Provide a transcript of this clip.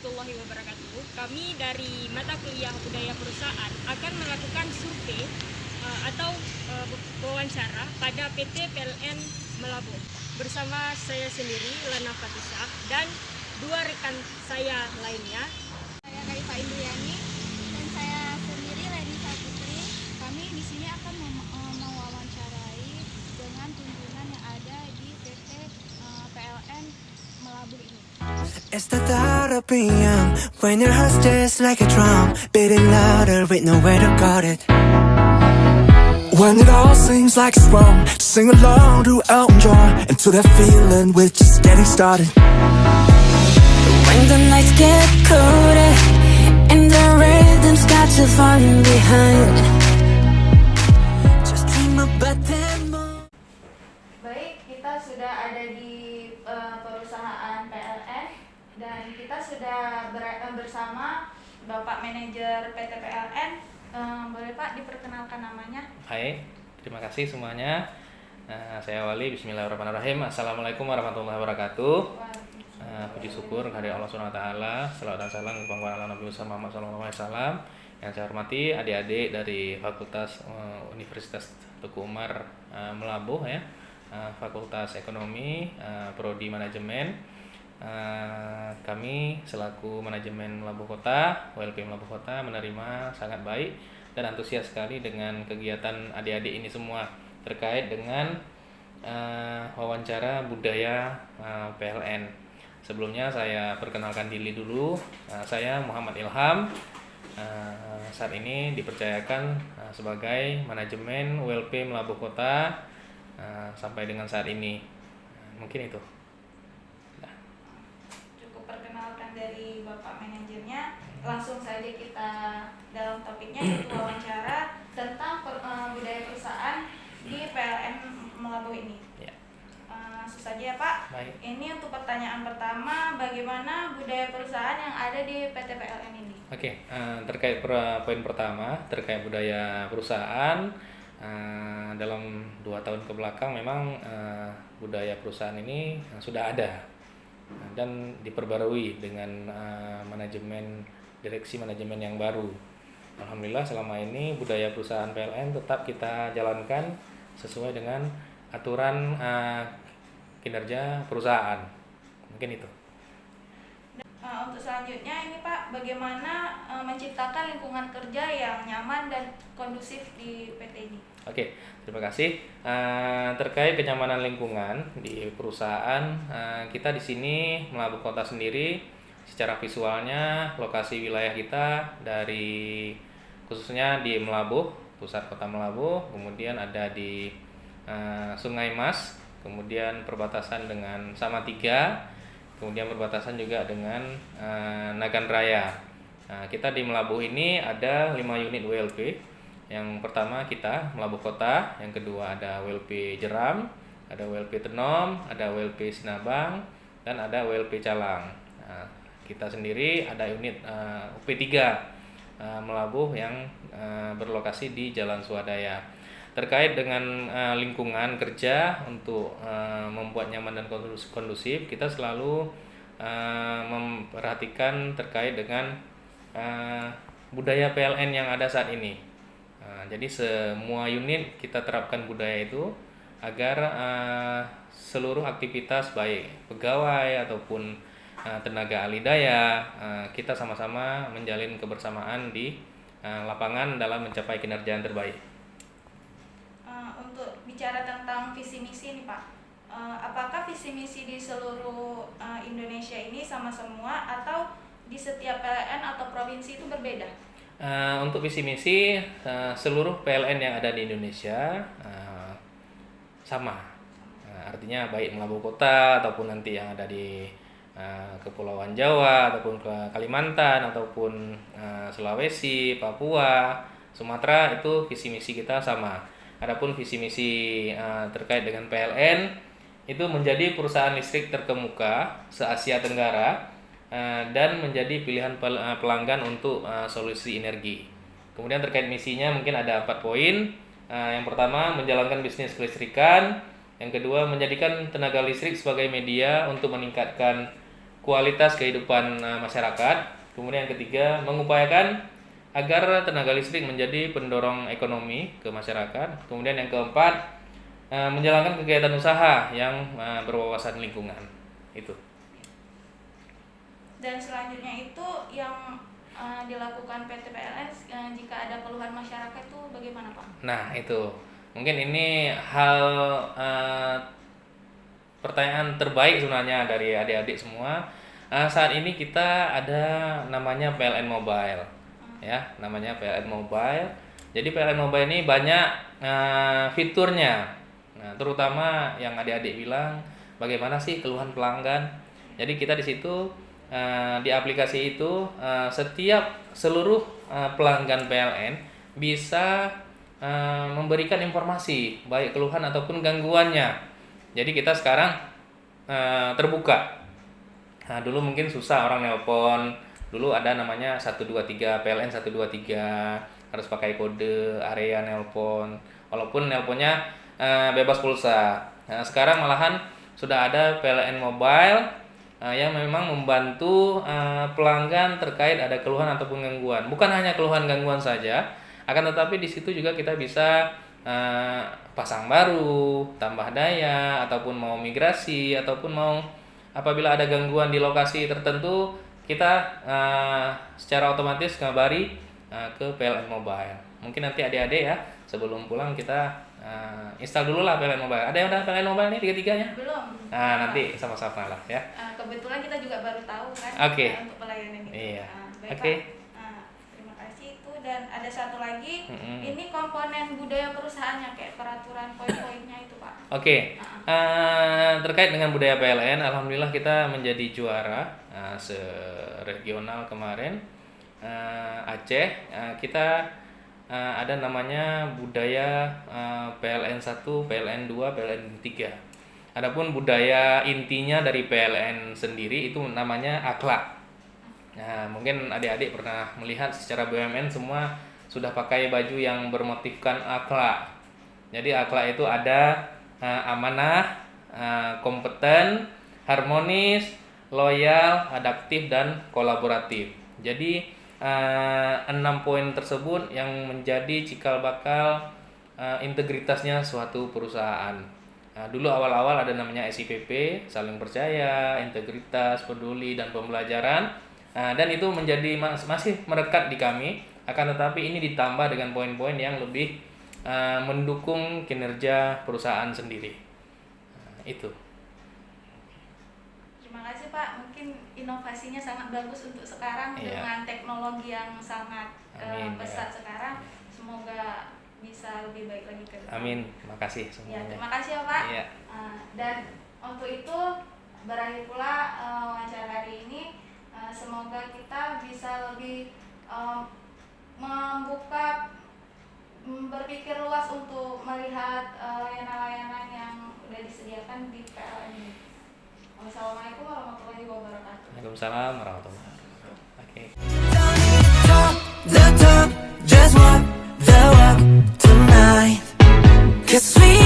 warahmatullahi wabarakatuh. Kami dari mata kuliah budaya perusahaan akan melakukan survei wawancara pada PT PLN Melabuh bersama saya sendiri Lana Fatisah dan dua rekan saya lainnya. Saya Kaifa Indriani dan saya sendiri Leni Saputri. Kami di sini akan mewawancarai dengan pimpinan yang ada di PT PLN Melabuh ini. It's the thought of being young when your heart's just like a drum, beating louder with nowhere to guard it. When it all seems like it's wrong, sing along to Elton John and to that feeling we're just getting started. When the nights get colder and the rhythm's got you falling behind, Just dream about that moment. Baik, kita sudah ada di perusahaan PLN dan kita sudah bersama Bapak Manajer PT PLN. Boleh Pak diperkenalkan namanya? Hai, terima kasih semuanya. Saya Wali, bismillahirrahmanirrahim. Assalamualaikum warahmatullahi wabarakatuh. Puji syukur kehadirat Allah Subhanahu wa taala. Salawat dan salam kepada Nabi Muhammad SAW. Yang saya hormati adik-adik dari Fakultas Universitas Teguh Umar Melabuh ya. Fakultas Ekonomi, Prodi Manajemen. Kami selaku manajemen Melabuh Kota, WLP Melabuh Kota menerima sangat baik dan antusias sekali dengan kegiatan adik-adik ini semua terkait dengan wawancara budaya PLN. Sebelumnya saya perkenalkan diri dulu. Saya Muhammad Ilham. Saat ini dipercayakan sebagai manajemen WLP Melabuh Kota sampai dengan saat ini. Mungkin itu. Perkenalkan dari Bapak Manajernya, langsung saja kita dalam topiknya, yaitu wawancara tentang budaya perusahaan di PLN Melabuh ini. Ya. Langsung saja ya Pak. Baik. Ini untuk pertanyaan pertama, bagaimana budaya perusahaan yang ada di PT PLN ini? Oke, terkait poin pertama terkait budaya perusahaan, dalam 2 tahun ke belakang memang budaya perusahaan ini sudah ada dan diperbarui dengan direksi manajemen yang baru. Alhamdulillah selama ini budaya perusahaan PLN tetap kita jalankan sesuai dengan aturan kinerja perusahaan. Mungkin itu. Untuk selanjutnya ini Pak, bagaimana menciptakan lingkungan kerja yang nyaman dan kondusif di PT ini? Oke, terima kasih. Terkait kenyamanan lingkungan di perusahaan, kita di sini Melabuh Kota sendiri, secara visualnya lokasi wilayah kita dari khususnya di Melabuh, pusat kota Melabuh, kemudian ada di Sungai Mas, kemudian perbatasan dengan Salatiga, kemudian perbatasan juga dengan Nagan Raya. Kita di Melabuh ini ada 5 unit WLP. Yang pertama kita Melabuh Kota, yang kedua ada WLP Jeram, ada WLP Tenom, ada WLP Sinabang, dan ada WLP Calang. Kita sendiri ada unit UP3 Melabuh yang berlokasi di Jalan Swadaya. Terkait dengan lingkungan kerja untuk membuat nyaman dan kondusif, kita selalu memperhatikan terkait dengan budaya PLN yang ada saat ini. Jadi semua unit kita terapkan budaya itu agar seluruh aktivitas baik pegawai ataupun tenaga ahli daya kita sama-sama menjalin kebersamaan di lapangan dalam mencapai kinerja yang terbaik. Untuk bicara tentang visi misi nih Pak, apakah visi misi di seluruh Indonesia ini sama semua atau di setiap PLN atau provinsi itu berbeda? Untuk visi misi seluruh PLN yang ada di Indonesia sama, artinya baik Melabuh Kota ataupun nanti yang ada di Kepulauan Jawa ataupun ke Kalimantan ataupun Sulawesi, Papua, Sumatera, itu visi misi kita sama. Adapun visi misi terkait dengan PLN itu menjadi perusahaan listrik terkemuka se-Asia Tenggara dan menjadi pilihan pelanggan untuk solusi energi. Kemudian terkait misinya mungkin ada 4 poin. Yang pertama, menjalankan bisnis kelistrikan. Yang kedua, menjadikan tenaga listrik sebagai media untuk meningkatkan kualitas kehidupan masyarakat. Kemudian yang ketiga, mengupayakan agar tenaga listrik menjadi pendorong ekonomi ke masyarakat. Kemudian yang keempat, menjalankan kegiatan usaha yang berwawasan lingkungan. Itu. Dan selanjutnya itu yang dilakukan PT PLN jika ada keluhan masyarakat itu bagaimana Pak? Nah itu, mungkin ini hal pertanyaan terbaik sebenarnya dari adik-adik semua. Saat ini kita ada namanya PLN Mobile, ya, namanya PLN Mobile. Jadi PLN Mobile ini banyak fiturnya. Nah, terutama yang adik-adik bilang, bagaimana sih keluhan pelanggan? Jadi kita di situ di aplikasi itu seluruh pelanggan PLN bisa memberikan informasi baik keluhan ataupun gangguannya. Jadi kita sekarang terbuka. Nah, dulu mungkin susah orang nelpon. Dulu ada namanya 123 PLN 123, harus pakai kode area nelpon. Walaupun nelponnya bebas pulsa. Nah, sekarang malahan sudah ada PLN Mobile yang memang membantu pelanggan terkait ada keluhan ataupun gangguan. Bukan hanya keluhan gangguan saja, akan tetapi di situ juga kita bisa pasang baru, tambah daya, ataupun mau migrasi, ataupun mau apabila ada gangguan di lokasi tertentu, kita secara otomatis ngabari ke PLN Mobile. Mungkin nanti adik-adik ya sebelum pulang kita install dulu lah PLN Mobile. Ada yang udah PLN Mobile nih tiga-tiganya? Belum. Nah, nanti sama-sama lah ya. Kebetulan kita juga baru tahu kan untuk pelayanan ini. Iya. Baik, Oke. Pak. Terima kasih itu, dan ada satu lagi, ini komponen budaya perusahaannya kayak peraturan poin-poinnya itu Pak. Oke. Terkait dengan budaya PLN, alhamdulillah kita menjadi juara se-regional kemarin Aceh. Kita ada namanya budaya PLN 1, PLN 2, PLN 3. Adapun budaya intinya dari PLN sendiri itu namanya akhlak. Nah, mungkin adik-adik pernah melihat secara BUMN semua sudah pakai baju yang bermotifkan akhlak. Jadi akhlak itu ada amanah, kompeten, harmonis, loyal, adaptif, dan kolaboratif. Jadi 6 poin tersebut yang menjadi cikal bakal integritasnya suatu perusahaan. Dulu awal-awal ada namanya SIPP, saling percaya, integritas, peduli, dan pembelajaran. Dan itu menjadi masih merekat di kami. Akan tetapi ini ditambah dengan poin-poin yang lebih mendukung kinerja perusahaan sendiri. Itu. Terima kasih Pak, mungkin inovasinya sangat bagus untuk sekarang dengan teknologi yang sangat pesat sekarang. Semoga bisa lebih baik lagi ke depan. Amin, terima kasih semuanya. Ya, terima kasih ya Pak. Ya. Dan untuk itu berakhir pula wawancara hari ini. Semoga kita bisa lebih membuka, berpikir luas untuk melihat layanan-layanan yang sudah disediakan di PLN ini. Wassalamualaikum warahmatullahi wabarakatuh. Waalaikumsalam warahmatullahi wabarakatuh. Oke. Don't need to talk the talk, just walk the walk tonight. 'Cause we